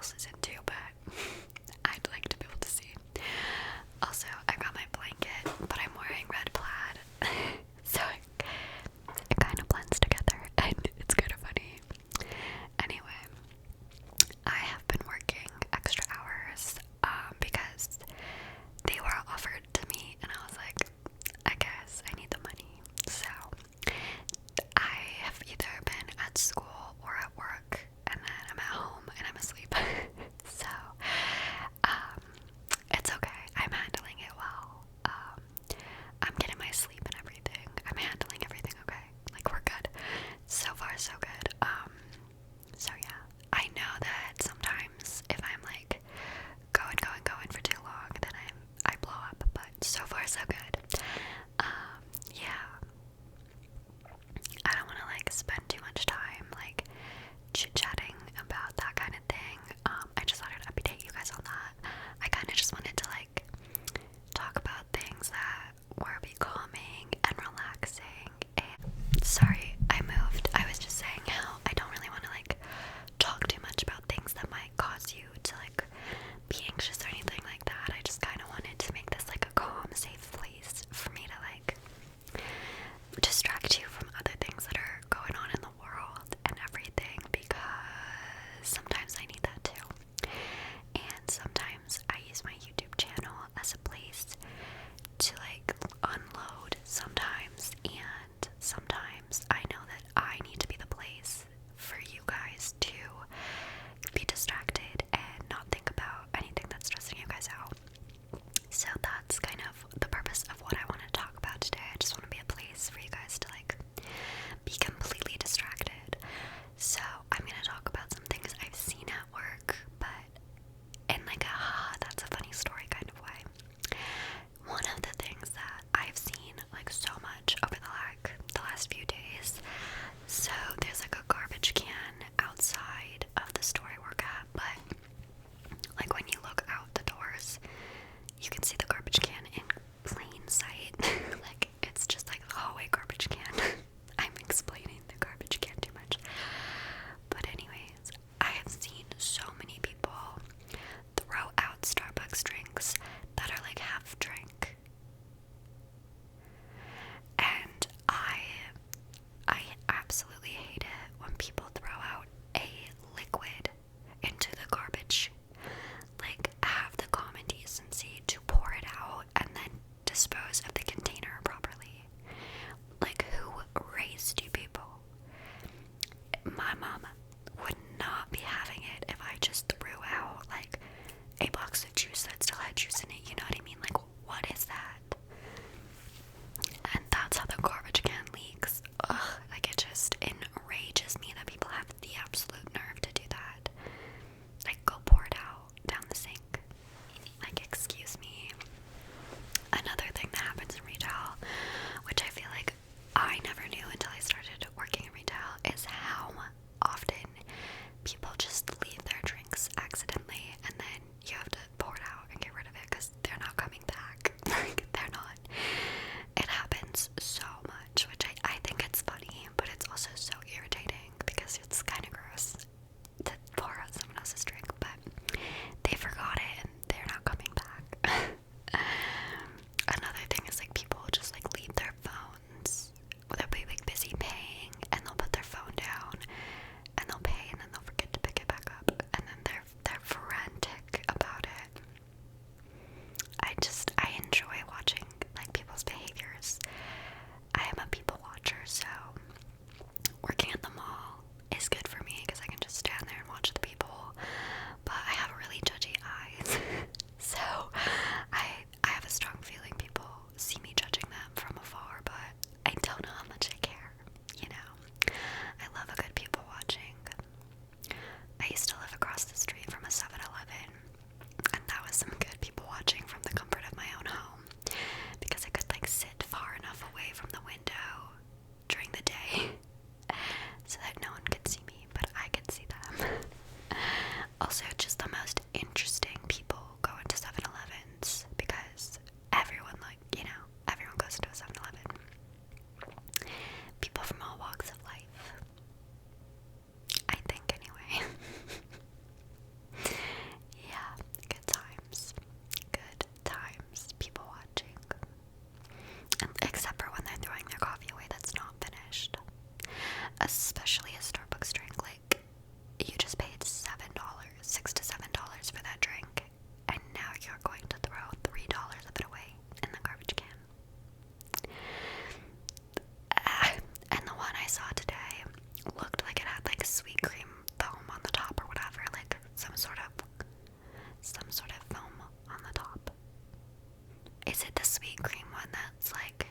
else is into, but I'd like to be able to see. Also, I got my blanket, but I'm wearing red plaid, so it kind of blends together, and it's kind of funny. Anyway, I have been working extra hours because they were offered to me, and I was like, I guess I need the money. So I have either been at school or at work, and then I'm at home and I'm asleep. So it's okay. I'm handling it well. I'm getting my sleep and everything. I'm handling everything okay. Like, we're good. So far, so good. So yeah. I know that sometimes if I'm like going for too long, then I blow up, but so far so good. Yeah. I don't want to like spend too much time like chit-chatting about that kind of thing. I just thought I'd update you guys on that. I kind of just wanted to like talk about things that were becoming and relaxing. And sorry, I moved. I was just saying how I don't really want to like talk too much about things that might cause you to like be anxious or anything like that. I just kind of wanted to make this like a calm, safe place for me to like distract you from other things that are going on in the world and everything, because sometimes I need that too. And sometimes I use my YouTube channel as a place to like unload sometimes, and sometimes I know that I need to be the place for you guys to be distracted and not think about anything that's stressing you guys out. So that's kind of the purpose of what I want to talk about today. I just want to be a place for you guys to like be completely distracted. So I'm going to talk about some things I've seen at work, but in like a that's a funny story kind of way. One of the things that I've seen like so much over the last few days, so there's like a garbage can outside of the store I work at, but like when you look out the doors, you can see the garbage can in plain sight. Like, it's just like a hallway garbage can. I'm explaining the garbage can too much. But anyways, I have seen so many people throw out Starbucks drinks that are like half drink. And I absolutely hate it when people throw out a liquid into the garbage. Like, have the common decency to pour it out and then dispose of the container properly. Like, who raised you people? My mom would not be having it if I just threw out like a box of juice that still had juice in it, you know what I mean? Like, what is that? And that's how the garbage can leaks. Ugh, like, it just enrages me that people have the absolute nerve to do that. Like, go pour it out down the sink. Like, excuse me. Another thing that happens in retail, which I feel like I never knew until I started working in retail, is how often people just leave their drinks accidentally, and then you have to pour it out and get rid of it because they're not coming back. Like, they're not. It happens so much, which I think it's funny, but it's also so irritating because it's kind of gross to pour out someone else's drink, but they forgot it and they're not coming back. Another thing is like people just like leave their phones, or they'll be like busy paying and they'll put their phone down and they'll pay and then they'll forget to pick it back up, and then they're frantic about it. I enjoy watching like people's behaviors. I am a people watcher, so working at the mall is good for me because I can just stand there and watch the people, but I have really judgy eyes. So I have a strong feeling people see me judging them from afar, but I don't know how much I care, you know. I love a good people watching. I used to live across the street from a 7-Eleven, and that was some good people watching from the comfort of my own home, because I could like sit far enough away from the window during the day so that no one could see me, but I could see them. Also, just the most interesting people go into 7-Elevens because everyone, like, you know, everyone goes into a 7-Eleven. People from all walks of life. I think, anyway. some sort of foam on the top. Is it the sweet cream one that's like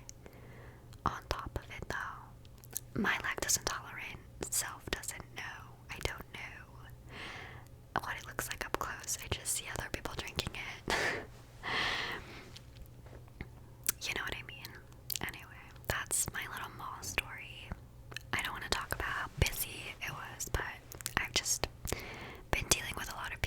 on top of it though? My lactose intolerant self doesn't know. I don't know what it looks like up close. I just see other people drinking it. You know what I mean? Anyway, that's my little mall story. I don't want to talk about how busy it was, but I've just been dealing with a lot of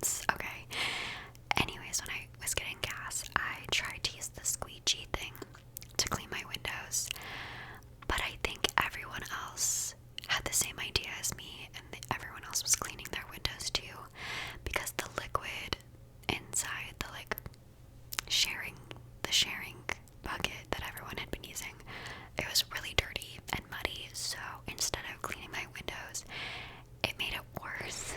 once, okay? Anyways, when I was getting gas, I tried to use the squeegee thing to clean my windows, but I think everyone else had the same idea as me, and everyone else was cleaning their windows too, because the liquid inside the sharing bucket that everyone had been using, it was really dirty and muddy. So instead of cleaning my windows, it made it worse.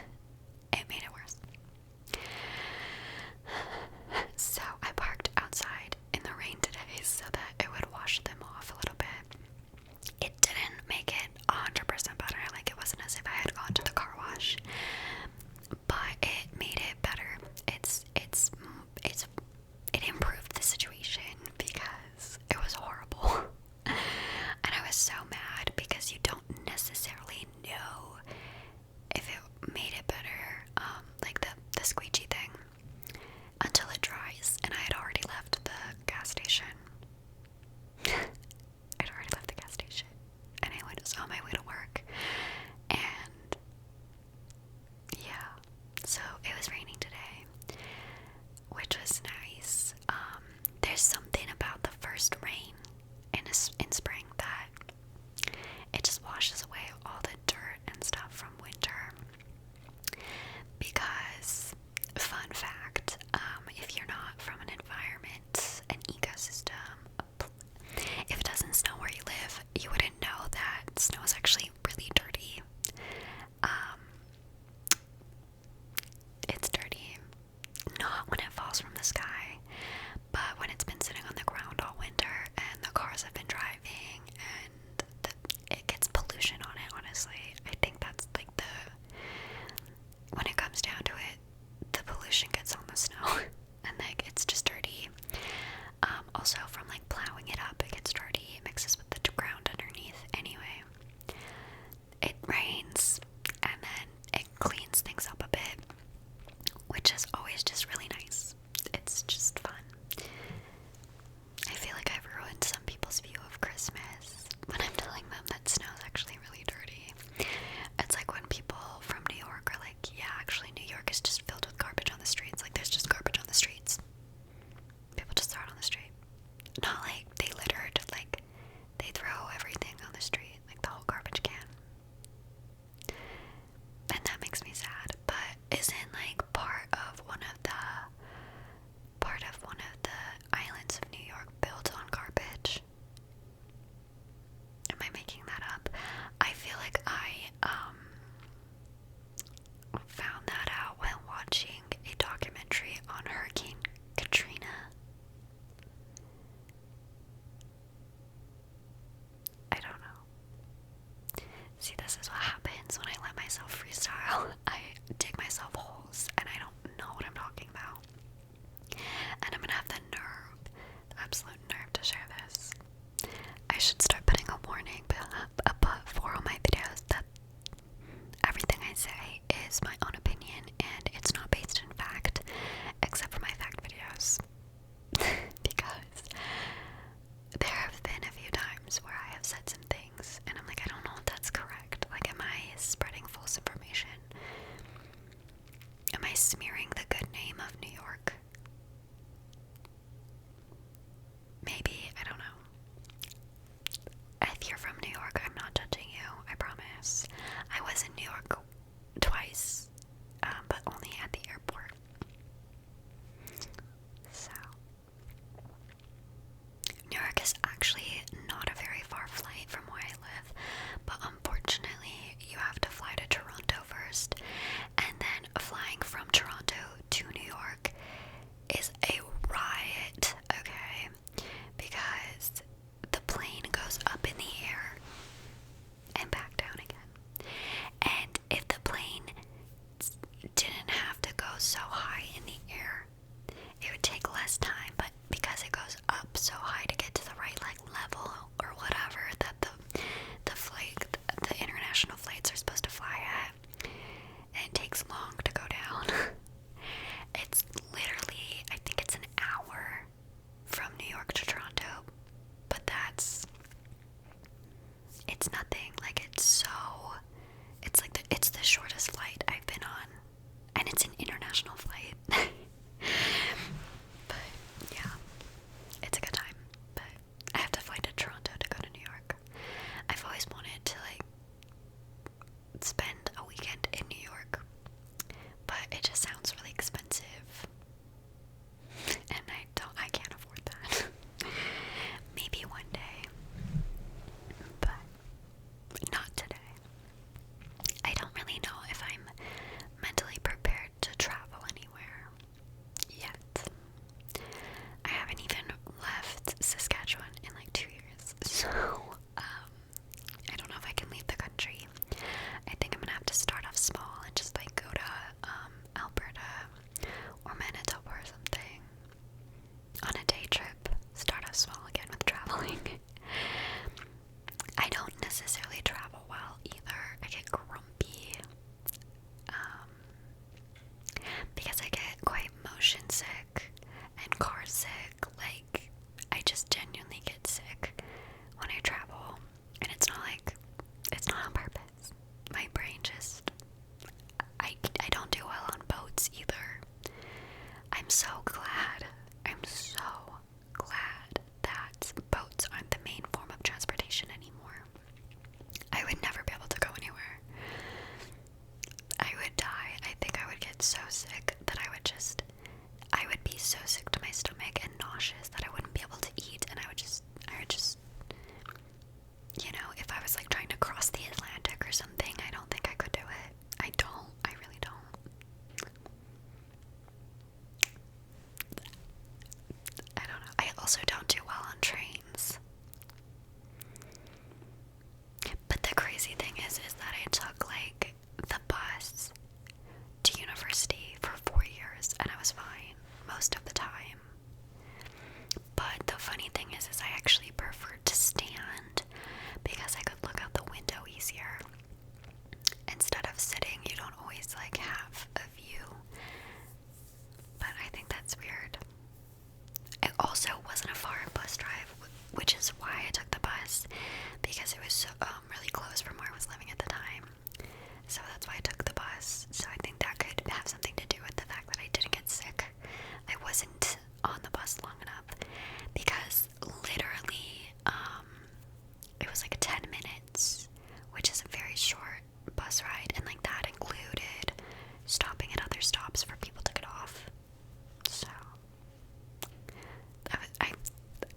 So I parked outside in the rain today so that it would wash them off a little bit. It didn't make it 100% better. Like, it wasn't as if I had gone to the car wash, but it made it better. It improved the situation because it was horrible. And I was so mad because you don't necessarily know if it made it better, like the squeegee thing, until it dries. And I had already left the gas station. And I was on my way to work. And yeah, so it was raining today, which was nice. There's something about the first rain in spring that it just washes away all the dirt and stuff from winter. Because, fun fact, if you're not from an environment, an ecosystem, if it doesn't snow where you live, you wouldn't know that snow is actually really dirty. It's dirty, not when it falls from the sky, but when it's been sitting on the ground all winter and the cars have been driving and it gets pollution on it, honestly. I think that's like when it comes down to it, the pollution gets on the snow and like it's just dirty. Also from like plowing it up, it gets dirty, it mixes with the ground underneath. Anyway, it rains and then it cleans things up a bit, which is always just really nice. It's just fun. I feel like I've ruined some people's view of Christmas when I'm telling them that snow's actually really dirty. It's like when people from New York are like, yeah, actually New York is just filled with garbage on the streets. Like, there's just garbage on the streets. People just throw it on the street. Not like they littered, like they throw everything on the street, like the whole garbage can. And that makes me sad, but isn't like part of one of the islands of New York built on garbage? Am I making that up? I feel like I found that out while watching a documentary on Hurricane Katrina. I don't know. See, this is what happens when I let myself freestyle. I dig myself holes and I don't know what I'm talking about. And I'm gonna have the absolute nerve to share this. I should start putting a warning above for all my videos that everything I say is my own opinion and it's not based in fact, except for my fact videos. Because there have been a few times where I have said some things and I'm like, I don't know if that's correct. Like, am I spreading false information? Am I smearing the good name of New York? Maybe, I don't know. If you're from New York, I'm not judging you, I promise. I was in New York twice, but only at the airport. So, New York is actually not a very far flight from where I live, but unfortunately, you have to fly to Toronto first, and then flying from Toronto to New York sounds really expensive, and I can't afford that. Maybe one day, but not today. I don't really know if I'm mentally prepared to travel anywhere yet. I haven't even left Saskatchewan in like 2 years, so I don't know if I can leave the country. I think I'm gonna have to start off small and just like go to Alberta or Manitoba or something on a day trip. Start off small again with traveling. I don't necessarily travel well either. I get grumpy because I get quite motion sick and car sick. Like, I just genuinely get sick when I travel, and it's not on purpose. My brain just, I don't do well on boats either. I'm so glad that boats aren't the main form of transportation anymore. I would never be able to go anywhere. I would die. I think I would get so sick that I would be so sick to my stomach and nauseous that I wouldn't be able to eat, and I would just, you know, if I was like trying to cross the Atlantic or something, I don't think I could do it. I really don't. I don't know. I also don't do well on trains. But the crazy thing is that I took like the bus to university for 4 years and I was fine most of the time. But the funny thing is I actually preferred to stand because I could look out the window easier. Instead of sitting, you don't always like have a view. But I think that's weird. It also wasn't a far bus drive, which is why I took the bus, because it was so, really close from where I was living at the time. So that's why I took the bus. So I think that could have something to do with the fact that I didn't get sick. I wasn't on the bus long enough, because literally, it was like 10 minutes, which is a very short bus ride, and like that included stopping at other stops for people to get off. So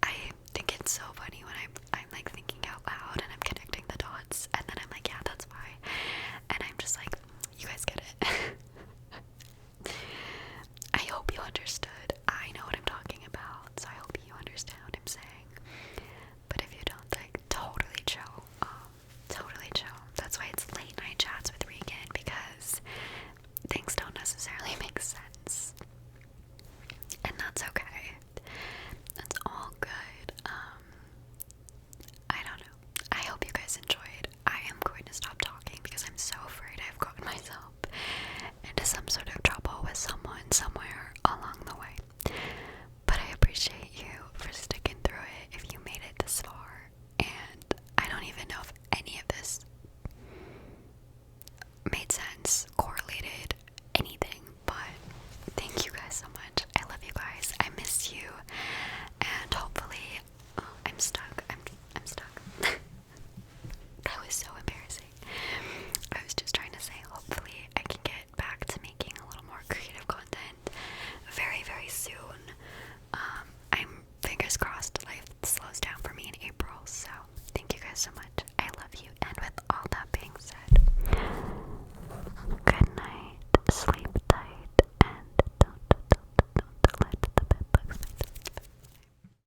I think it's so funny when I'm like thinking out loud and I'm connecting the dots, and then I'm like, yeah, that's why. And I'm just like, you guys get it. I hope you understood. I know what I'm talking about, so I hope you understand what I'm saying. But if you don't, like, totally chill. Totally chill. That's why it's late night chats with Regan, because things don't necessarily make sense. And that's okay. That's all good. I don't know. I hope you guys enjoyed. I am going to stop talking because I'm so afraid I've gotten myself into some sort of trouble with someone somewhere along the way. But I appreciate you for sticking through it if you made it this far.